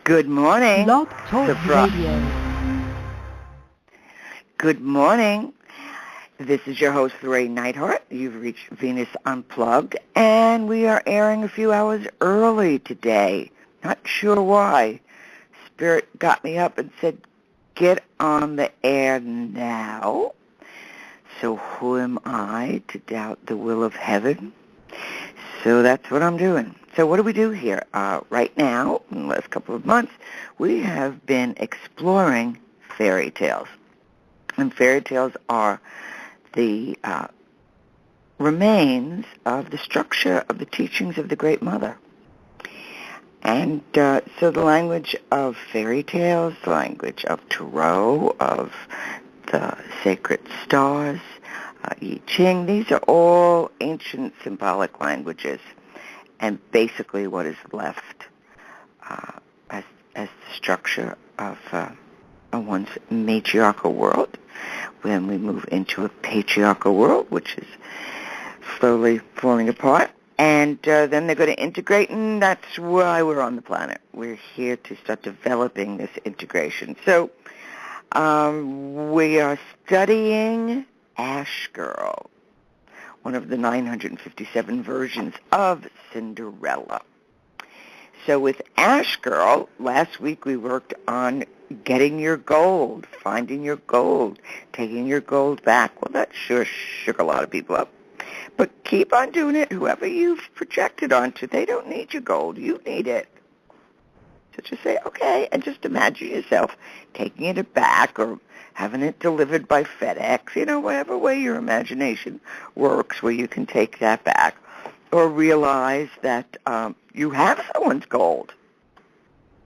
Good morning. Blog Talk Radio. Good morning. This is your host, Llorraine Neithardt. You've reached Venus Unplugged, and we are airing a few hours early today. Not sure why. Spirit got me up and said, get on the air now. So who am I to doubt the will of heaven? So that's what I'm doing. So what do we do here? Right now, in the last couple of months, we have been exploring fairy tales. And fairy tales are the remains of the structure of the teachings of the Great Mother. And so the language of fairy tales, the language of tarot, of the sacred stars, I Ching, these are all ancient symbolic languages, and basically what is left as the structure of one's matriarchal world. When we move into a patriarchal world, which is slowly falling apart, and then they're going to integrate, and that's why we're on the planet. We're here to start developing this integration. So we are studying Ash Girl, one of the 957 versions of Cinderella. So with Ash Girl, last week we worked on getting your gold, finding your gold, taking your gold back. Well, that sure shook a lot of people up. But keep on doing it. Whoever you've projected onto, they don't need your gold. You need it. So just say, okay, and just imagine yourself taking it back or having it delivered by FedEx, whatever way your imagination works where you can take that back. Or realize that you have someone's gold.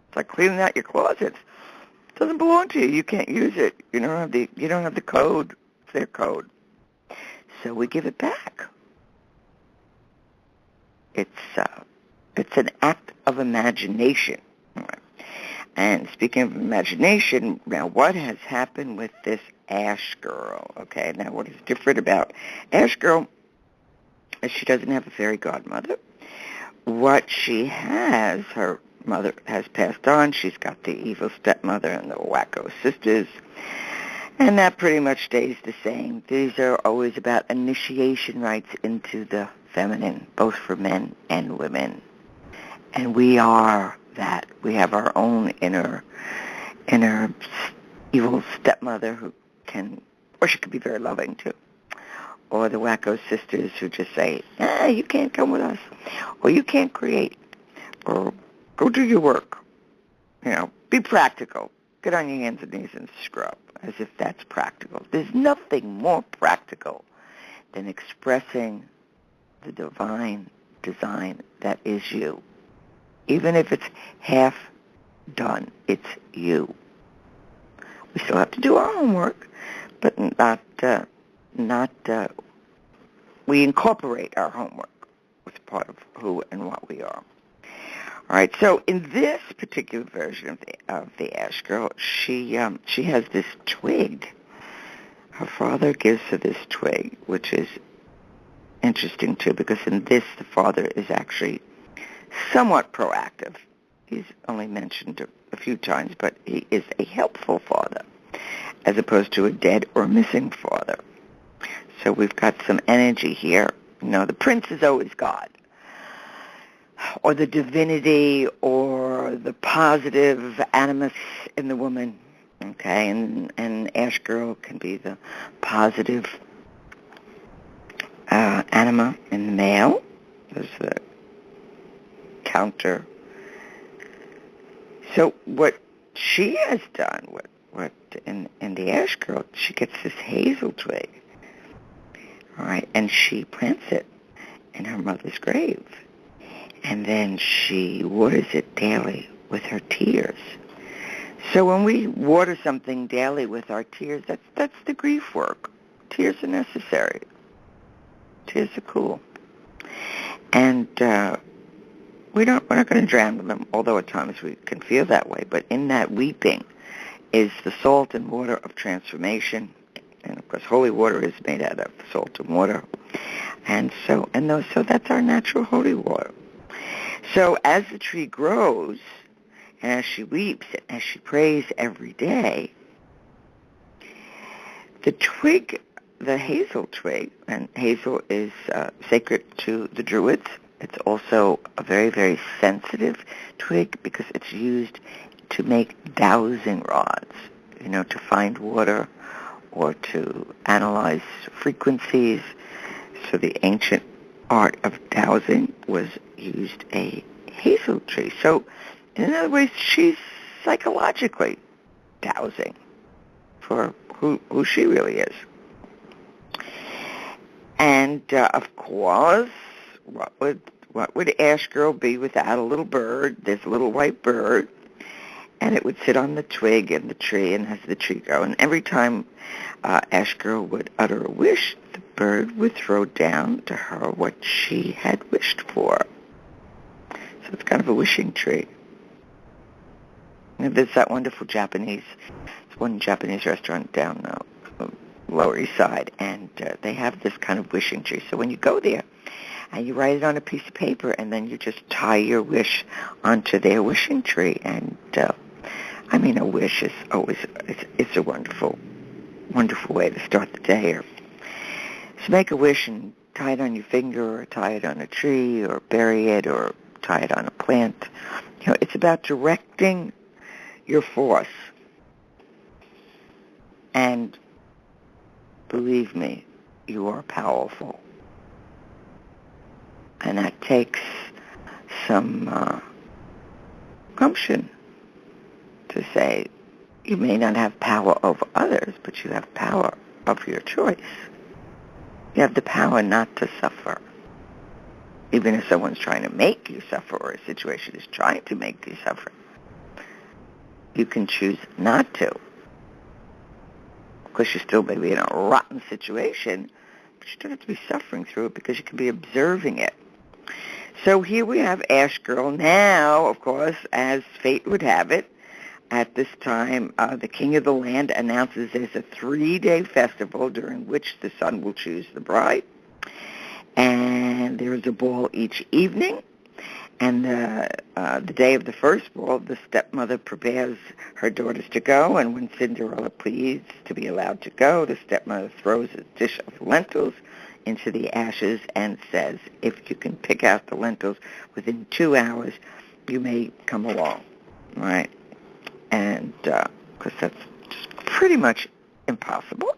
It's like cleaning out your closet. It doesn't belong to you. You can't use it. You don't have the code. It's their code. So we give it back. It's an act of imagination. And speaking of imagination, now what has happened with this Ash Girl? Okay, now what is different about Ash Girl is she doesn't have a fairy godmother. What she has, her mother has passed on. She's got the evil stepmother and the wacko sisters. And that pretty much stays the same. These are always about initiation rites into the feminine, both for men and women. And we are that. We have our own inner evil stepmother who can, or she could be very loving too. Or the wacko sisters who just say, you can't come with us. Or you can't create. Or go do your work. Be practical. Get on your hands and knees and scrub, as if that's practical. There's nothing more practical than expressing the divine design that is you. Even if it's half done, it's you. We still have to do our homework, but we incorporate our homework as part of who and what we are. All right, so in this particular version of the Ash Girl, she has this twig. Her father gives her this twig, which is interesting too, because in this the father is actually somewhat proactive. He's only mentioned a few times, but he is a helpful father, as opposed to a dead or missing father. So we've got some energy here. The prince is always God, or the divinity, or the positive animus in the woman. Okay, and Ash Girl can be the positive anima in the male. There's the counter. So what she has done, what in the Ash Girl, she gets this hazel twig, all right, and she plants it in her mother's grave, and then she waters it daily with her tears. So when we water something daily with our tears, that's the grief work. Tears are necessary. Tears are cool, and we're not going to drown them, although at times we can feel that way. But in that weeping is the salt and water of transformation. And of course, holy water is made out of salt and water. And so that's our natural holy water. So as the tree grows, And as she weeps and as she prays every day, the twig, the hazel twig, and hazel is sacred to the Druids. It's also a very, very sensitive twig because it's used to make dowsing rods, to find water or to analyze frequencies. So the ancient art of dowsing was used a hazel tree. So in other ways, she's psychologically dowsing for who she really is. And of course, what would Ash Girl be without a little bird? This little white bird, and it would sit on the twig in the tree, and as the tree grew, and every time Ash Girl would utter a wish, the bird would throw down to her what she had wished for. So it's kind of a wishing tree. And there's that wonderful Japanese, it's one Japanese restaurant down Lower East Side, and they have this kind of wishing tree. So when you go there, and you write it on a piece of paper, and then you just tie your wish onto their wishing tree. And a wish is always it's a wonderful, wonderful way to start the day. Or so make a wish and tie it on your finger, or tie it on a tree, or bury it, or tie it on a plant. It's about directing your force. And believe me, you are powerful. And that takes some gumption to say you may not have power over others, but you have power of your choice. You have the power not to suffer. Even if someone's trying to make you suffer, or a situation is trying to make you suffer, you can choose not to. Of course, you're still maybe in a rotten situation, but you don't have to be suffering through it because you can be observing it. So here we have Ash Girl. Now, of course, as fate would have it, at this time, the king of the land announces there's a 3-day festival during which the sun will choose the bride. And there is a ball each evening. And the day of the first ball, the stepmother prepares her daughters to go. And when Cinderella pleads to be allowed to go, the stepmother throws a dish of lentils into the ashes and says, if you can pick out the lentils within 2 hours, you may come along, right? And, because that's just pretty much impossible,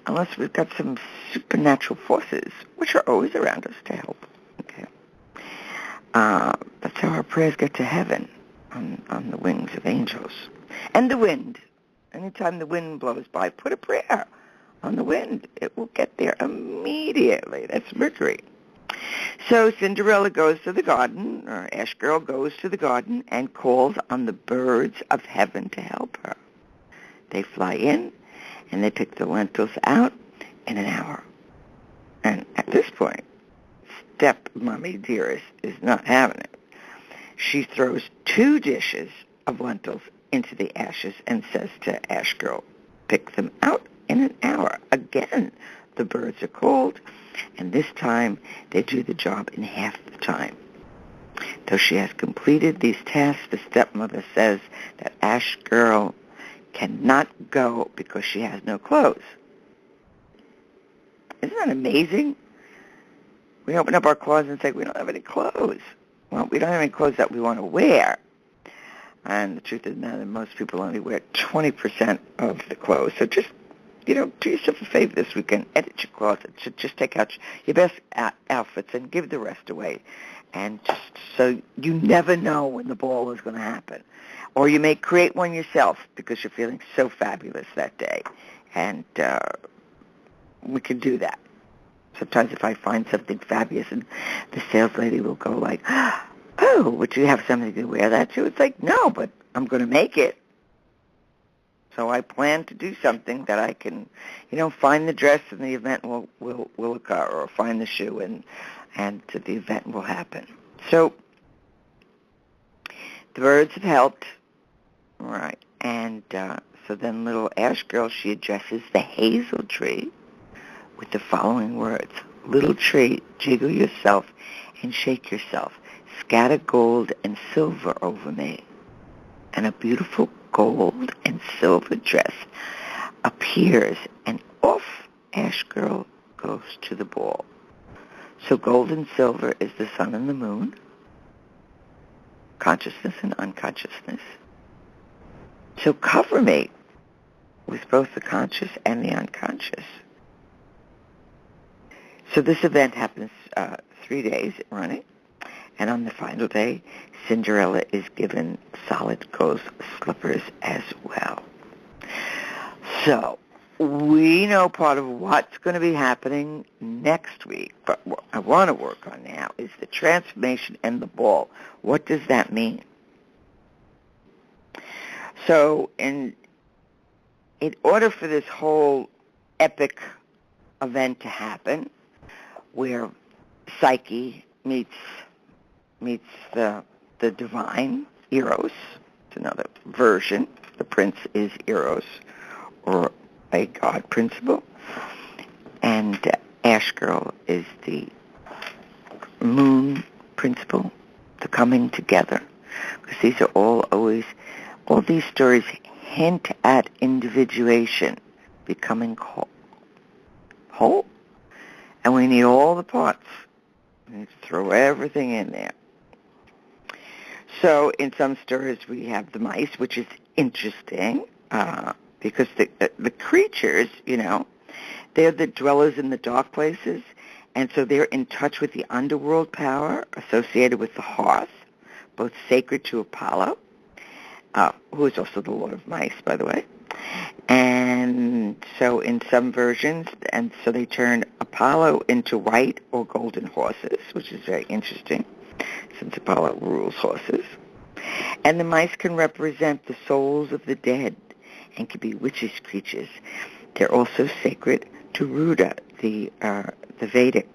unless we've got some supernatural forces, which are always around us to help, okay? That's how our prayers get to heaven, on the wings of angels. And the wind. Anytime the wind blows by, put a prayer on the wind. It will get there immediately. That's Mercury. So Cinderella goes to the garden, or Ash Girl goes to the garden and calls on the birds of heaven to help her. They fly in, and they pick the lentils out in an hour. And at this point, step-mommy dearest is not having it. She throws 2 dishes of lentils into the ashes and says to Ash Girl, pick them out in an hour. Again, the birds are called, and this time they do the job in half the time. Though she has completed these tasks, the stepmother says that Ash Girl cannot go because she has no clothes. Isn't that amazing? We open up our closet and say, we don't have any clothes. Well, we don't have any clothes that we want to wear. And the truth is that most people only wear 20% of the clothes. So just, do yourself a favor this weekend. Edit your closet. So just take out your best outfits and give the rest away. And just so you never know when the ball is going to happen. Or you may create one yourself because you're feeling so fabulous that day. And we can do that. Sometimes if I find something fabulous and the sales lady will go like, oh, would you have something to wear that to? It's like, no, but I'm going to make it. So I plan to do something that I can, find the dress and the event will occur, or find the shoe and the event will happen. So the birds have helped, right? And so then little Ash Girl, she addresses the hazel tree with the following words. Little tree, jiggle yourself and shake yourself. Scatter gold and silver over me. and a beautiful gold and silver dress appears, and off Ash Girl goes to the ball. So gold and silver is the sun and the moon, consciousness and unconsciousness. So cover me with both the conscious and the unconscious. So this event happens 3 days running, and on the final day, Cinderella is given solid gold slippers as well. So we know part of what's going to be happening next week, but what I want to work on now is the transformation and the ball. What does that mean? So in order for this whole epic event to happen, where Psyche meets the divine, Eros, it's another version. The prince is Eros, or a god principle, and Ash Girl is the moon principle, the coming together, because these are all these stories hint at individuation, becoming whole, and we need all the parts. We need to throw everything in there. So in some stories we have the mice, which is interesting, because the creatures, they're the dwellers in the dark places, and so they're in touch with the underworld power associated with the hearth, both sacred to Apollo, who is also the Lord of Mice, by the way. And so in some versions, and so they turn Apollo into white or golden horses, which is very interesting, since Apollo rules horses. And the mice can represent the souls of the dead and can be witches' creatures. They're also sacred to Ruda, the Vedic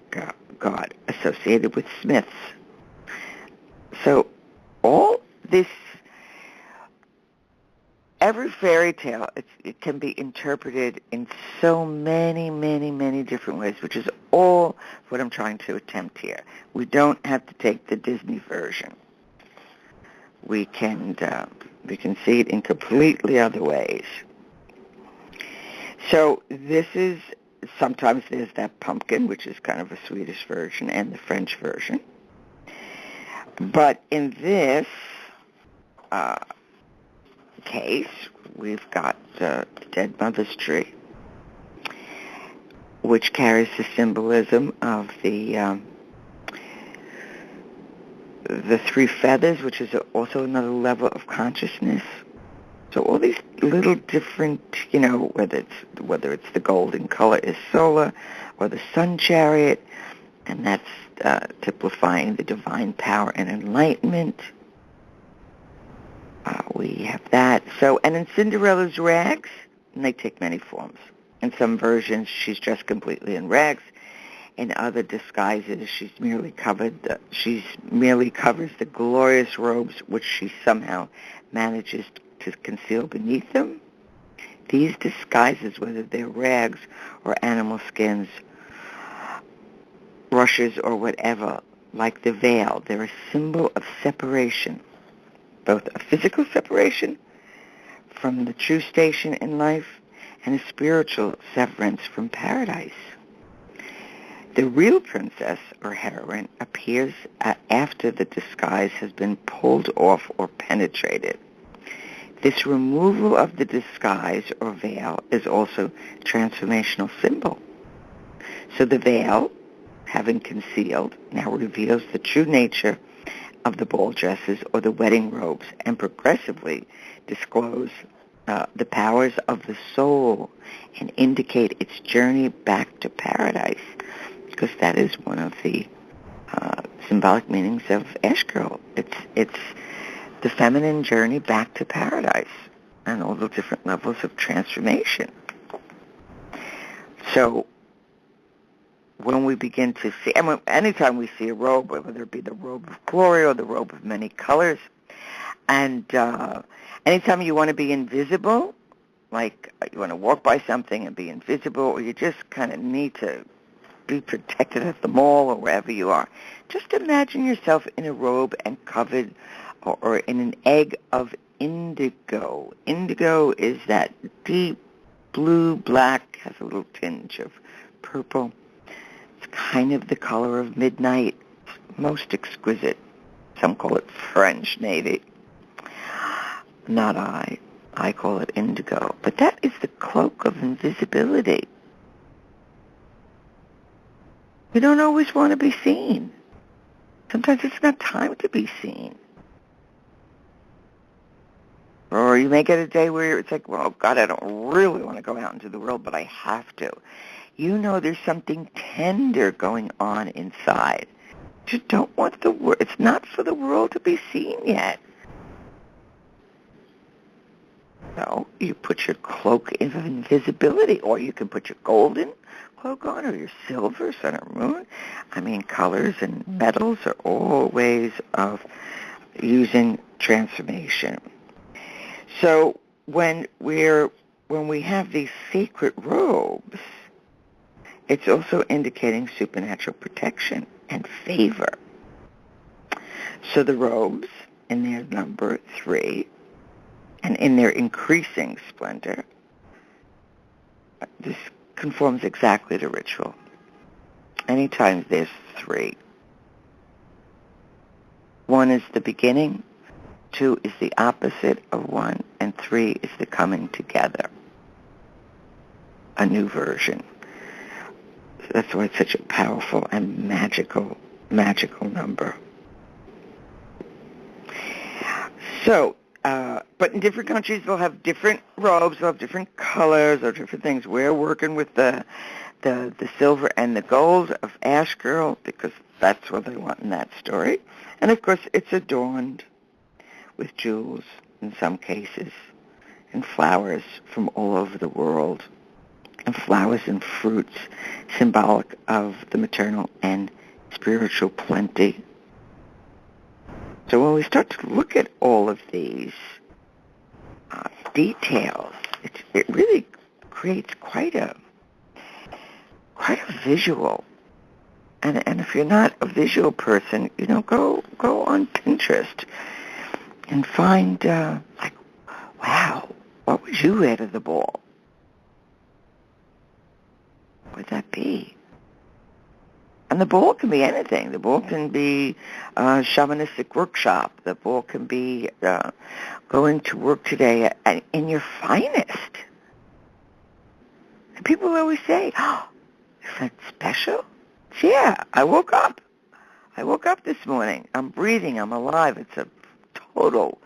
god associated with smiths. So all this, every fairy tale, it can be interpreted in so many, many, many different ways, which is all what I'm trying to attempt here. We don't have to take the Disney version. We can see it in completely other ways. So this is, sometimes there's that pumpkin, which is kind of a Swedish version, and the French version. But in this case, we've got the dead mother's tree, which carries the symbolism of the 3 feathers, which is also another level of consciousness. So all these little different, whether it's the golden color is solar, or the sun chariot, and that's typifying the divine power and enlightenment. We have that. So, and in Cinderella's rags, and they take many forms. In some versions, she's dressed completely in rags. In other disguises, she merely covers the glorious robes which she somehow manages to conceal beneath them. These disguises, whether they're rags or animal skins, brushes or whatever, like the veil, they're a symbol of separation, both a physical separation from the true station in life and a spiritual severance from paradise. The real princess or heroine appears after the disguise has been pulled off or penetrated. This removal of the disguise or veil is also a transformational symbol. So the veil, having concealed, now reveals the true nature of the ball dresses or the wedding robes, and progressively disclose the powers of the soul and indicate its journey back to paradise, because that is one of the symbolic meanings of Ash Girl. It's the feminine journey back to paradise and all the different levels of transformation. So when we begin to see, and anytime we see a robe, whether it be the robe of glory or the robe of many colors, and anytime you want to be invisible, like you want to walk by something and be invisible, or you just kind of need to be protected at the mall or wherever you are, just imagine yourself in a robe and covered, or in an egg of indigo. Indigo is that deep blue, black, has a little tinge of purple. It's kind of the color of midnight. Most exquisite. Some call it French navy. Not I. I call it indigo. But that is the cloak of invisibility. We don't always want to be seen. Sometimes it's not time to be seen. Or you may get a day where it's like, well, God, I don't really want to go out into the world, but I have to. You know there's something tender going on inside. You don't want the world. It's not for the world to be seen yet. So you put your cloak of invisibility, or you can put your golden cloak on, or your silver, sun or moon. I mean, colors and metals are all ways of using transformation. So when we have these sacred robes, it's also indicating supernatural protection and favor. So the robes, in their number 3, and in their increasing splendor, this conforms exactly to ritual. Anytime there's 3. 1 is the beginning, 2 is the opposite of 1, and 3 is the coming together. A new version. So that's why it's such a powerful and magical number. So, but in different countries they'll have different robes, they'll have different colors or different things. We're working with the silver and the gold of Ash Girl because that's what they want in that story. And of course it's adorned with jewels in some cases and flowers from all over the world, and flowers and fruits symbolic of the maternal and spiritual plenty. So when we start to look at all of these details, it really creates quite a visual. And if you're not a visual person, go on Pinterest and find like, wow, what would you wear to the ball? What would that be? And the ball can be anything. The ball can be a shamanistic workshop. The ball can be going to work today in your finest. And people always say, oh, is that special? Yeah, I woke up. This morning. I'm breathing. I'm alive. It's a total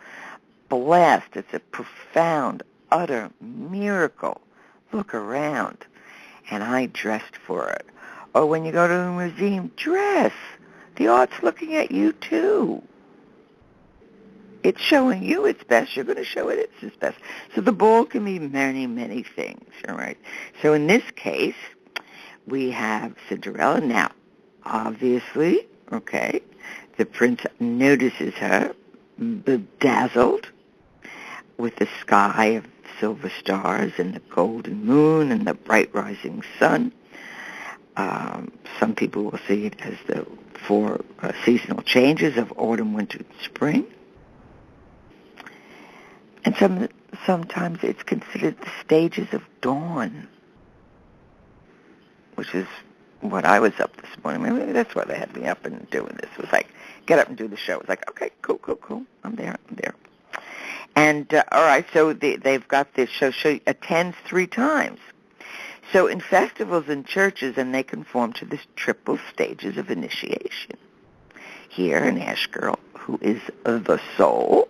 blast. It's a profound, utter miracle. Look around. And I dressed for it. Or when you go to a museum, dress. The art's looking at you, too. It's showing you its best. You're going to show it its best. So the ball can be many, many things, all right? So in this case, we have Cinderella. Now, obviously, okay, the prince notices her bedazzled with the sky of silver stars and the golden moon and the bright rising sun. Some people will see it as the 4 seasonal changes of autumn, winter, and spring. And sometimes it's considered the stages of dawn, which is what I was up this morning. Maybe that's why they had me up and doing this. It was like, get up and do the show. It was like, okay, cool. I'm there. And, all right, so they've got this show. She attends 3 times. So in festivals and churches, and they conform to this triple stages of initiation. Here, an Ash Girl, who is the soul,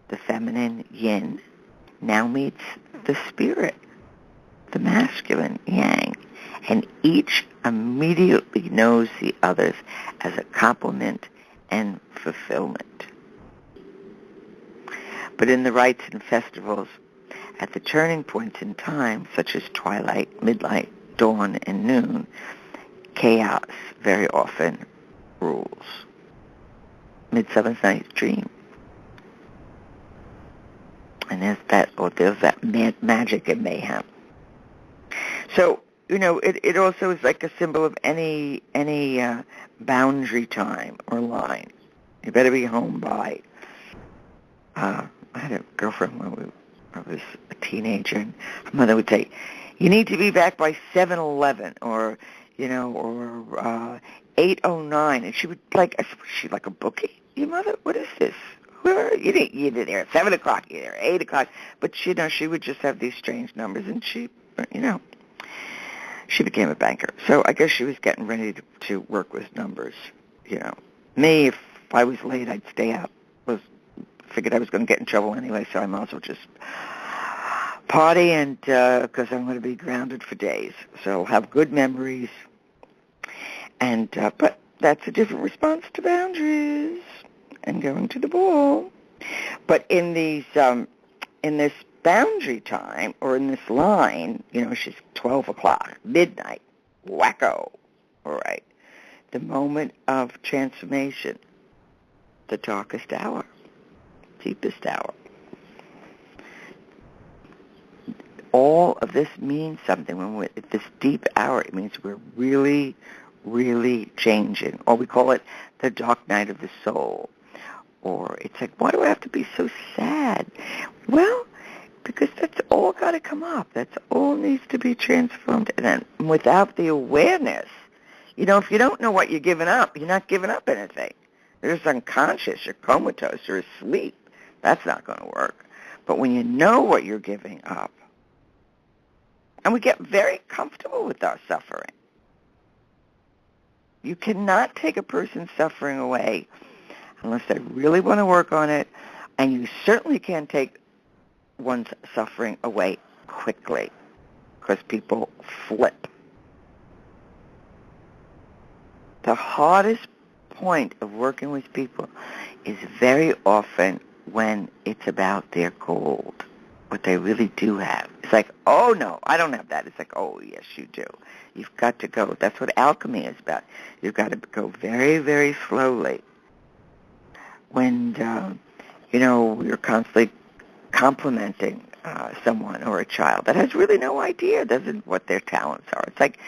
the feminine yin, now meets the spirit, the masculine yang, and each immediately knows the others as a complement and fulfillment. But in the rites and festivals, at the turning points in time, such as twilight, midnight, dawn, and noon, chaos very often rules. Midsummer Night's Dream. And there's that magic and mayhem. So, it also is like a symbol of any boundary time or line. You better be home by I had a girlfriend when I was a teenager, and her mother would say, "You need to be back by 7:11, or 8:09," and she would like, I said, "Was she like a bookie? Your mother? What is this? Where you did there at 7:00, you're there at 8:00?" But she would just have these strange numbers, and she became a banker. So I guess she was getting ready to work with numbers. Me, if I was late, I'd stay out. Figured I was going to get in trouble anyway, so I might as well just party, and because I'm going to be grounded for days. So I'll have good memories. And but that's a different response to boundaries and going to the ball. But in this boundary time, or in this line, she's 12 o'clock, midnight, wacko. All right. The moment of transformation, the darkest hour, deepest hour. All of this means something. When we're at this deep hour, it means we're really, really changing. Or we call it the dark night of the soul. Or it's like, why do I have to be so sad? Well, because that's all got to come up. That's all needs to be transformed. And then without the awareness, if you don't know what you're giving up, you're not giving up anything. You're just unconscious, you're comatose, you're asleep. That's not going to work. But when you know what you're giving up, and we get very comfortable with our suffering. You cannot take a person's suffering away unless they really want to work on it, and you certainly can't take one's suffering away quickly, because people flip. The hardest point of working with people is very often when it's about their gold, what they really do have. It's like, oh, no, I don't have that. It's like, oh, yes, you do. You've got to go. That's what alchemy is about. You've got to go very, very slowly. When, you're constantly complimenting someone or a child that has really no idea, doesn't what their talents are. It's like,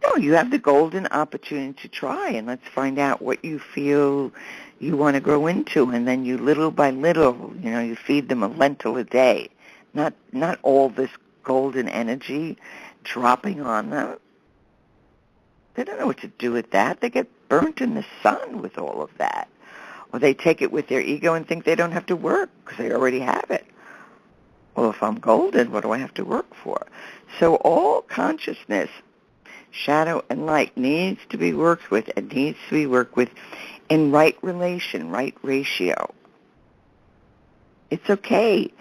no, you have the golden opportunity to try, and let's find out what you feel you want to grow into, and then you little by little, you feed them a lentil a day. Not all this golden energy dropping on them. They don't know what to do with that. They get burnt in the sun with all of that. Or they take it with their ego and think they don't have to work because they already have it. Well, if I'm golden, what do I have to work for? So all consciousness, shadow and light, needs to be worked with, and needs to be worked with in right relation, right ratio. It's okay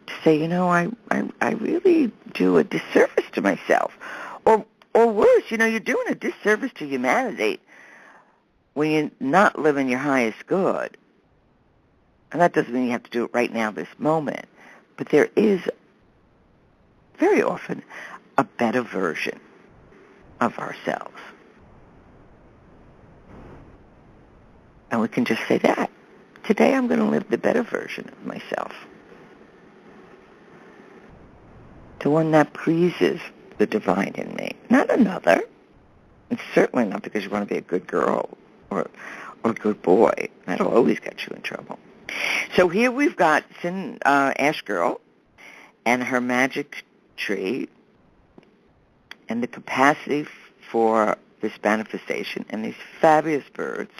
to say, I really do a disservice to myself. Or worse, you're doing a disservice to humanity when you're not living your highest good. And that doesn't mean you have to do it right now, this moment. But there is very often a better version of ourselves. And we can just say that. Today I'm going to live the better version of myself. The one that pleases the divine in me, not another. It's certainly not because you want to be a good girl or a good boy. That'll always get you in trouble. So here we've got Ash Girl and her magic tree and the capacity for this manifestation and these fabulous birds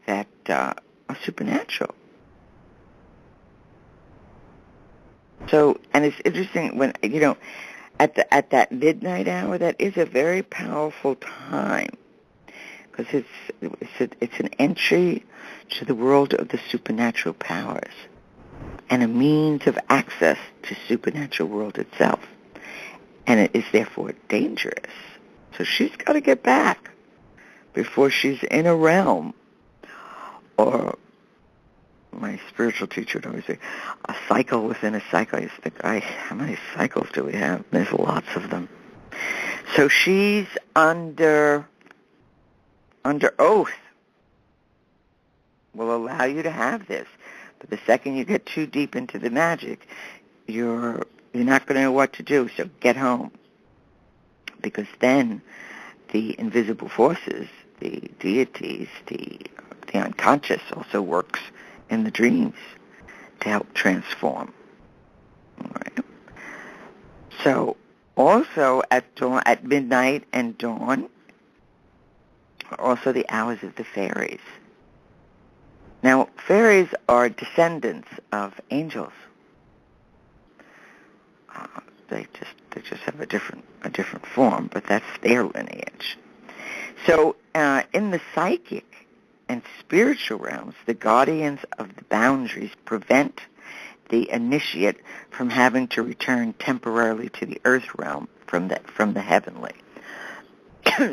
that are supernatural. So, and it's interesting when, at that midnight hour, that is a very powerful time because it's an entry to the world of the supernatural powers and a means of access to supernatural world itself. And it is therefore dangerous. So she's got to get back before she's in a realm, or my spiritual teacher would always say, a cycle within a cycle. I used to think, how many cycles do we have? There's lots of them. So she's under oath. Will allow you to have this. But the second you get too deep into the magic, you're not going to know what to do, so get home. Because then the invisible forces, the deities, the unconscious also works in the dreams. to help transform. All right. So also at dawn, at midnight and dawn, are also the hours of the fairies. Now, fairies are descendants of angels. They just have a different form, but that's their lineage. So, in the psychic and spiritual realms, the guardians of the boundaries prevent the initiate from having to return temporarily to the earth realm from the heavenly.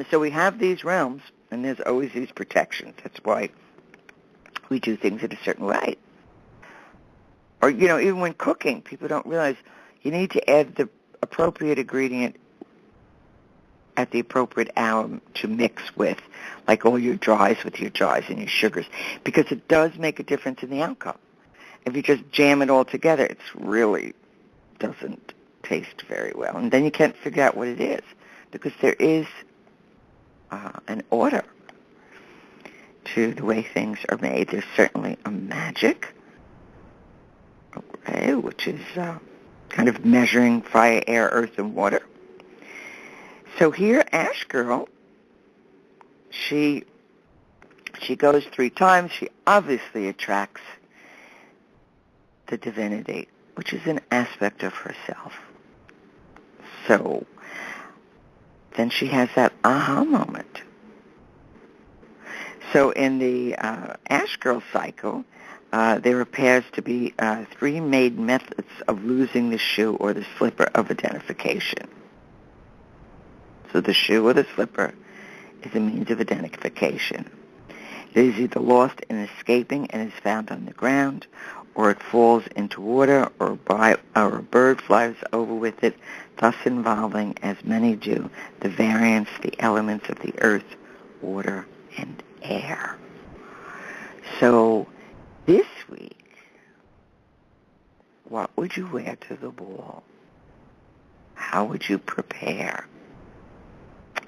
So we have these realms, and there's always these protections. That's why we do things in a certain way. Or, even when cooking, people don't realize you need to add the appropriate ingredient at the appropriate hour to mix with, like all your dries with your dries and your sugars, because it does make a difference in the outcome. If you just jam it all together, it really doesn't taste very well. And then you can't figure out what it is, because there is an order to the way things are made. There's certainly a magic, okay, which is kind of measuring fire, air, earth, and water. So here, Ash Girl, she goes 3 times. She obviously attracts the divinity, which is an aspect of herself. So then she has that aha moment. So in the Ash Girl cycle, there appears to be 3 main methods of losing the shoe or the slipper of identification. So the shoe or the slipper is a means of identification. It is either lost in escaping and is found on the ground, or it falls into water, or a bird flies over with it, thus involving, as many do, the variance, the elements of the earth, water, and air. So this week, what would you wear to the ball? How would you prepare?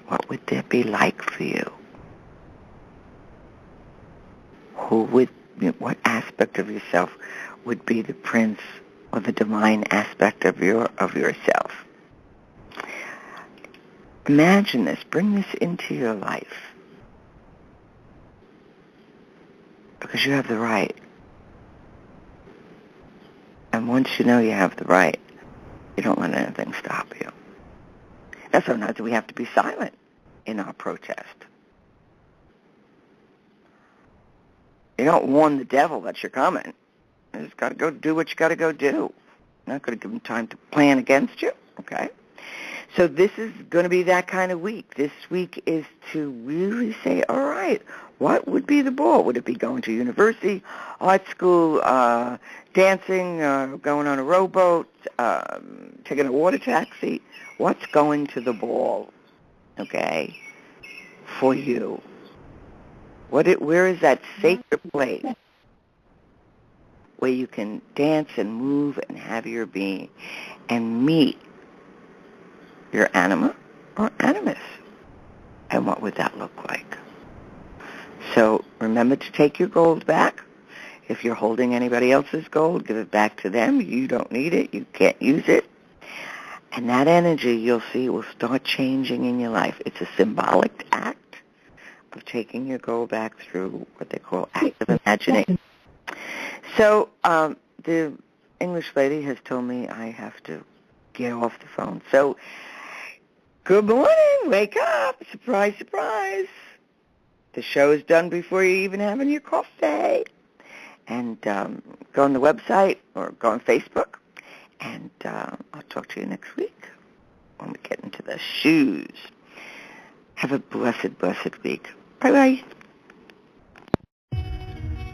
What would that be like for you? What aspect of yourself would be the prince or the divine aspect of yourself? Imagine this. Bring this into your life. Because you have the right. And once you know you have the right, you don't let anything stop you. Now, sometimes we have to be silent in our protest. You don't warn the devil that you're coming. You just got to go do what you got to go do. You're not going to give him time to plan against you, okay? So this is going to be that kind of week. This week is to really say, all right, what would be the ball? Would it be going to university, art school, dancing, going on a rowboat, taking a water taxi? What's going to the ball, okay, for you? Where is that sacred place where you can dance and move and have your being and meet your anima or animus? And what would that look like? So remember to take your gold back. If you're holding anybody else's gold, give it back to them. You don't need it. You can't use it. And that energy, you'll see, will start changing in your life. It's a symbolic act of taking your gold back through what they call active imagination. So the English lady has told me I have to get off the phone. So good morning. Wake up. Surprise, surprise. The show is done before you're even having your coffee. And go on the website or go on Facebook. And I'll talk to you next week when we get into the shoes. Have a blessed, blessed week. Bye-bye.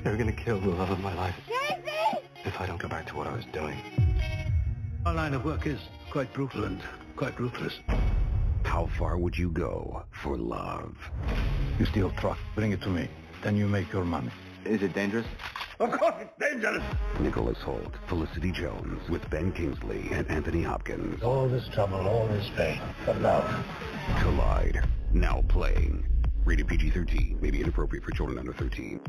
You're going to kill the love of my life. Casey! If I don't go back to what I was doing. Our line of work is quite brutal and quite ruthless. How far would you go for love? You steal truck, bring it to me. Then you make your money. Is it dangerous? Of course it's dangerous! Nicholas Hoult, Felicity Jones, with Ben Kingsley and Anthony Hopkins. All this trouble, all this pain, for love. Collide. Now playing. Rated PG-13. May be inappropriate for children under 13.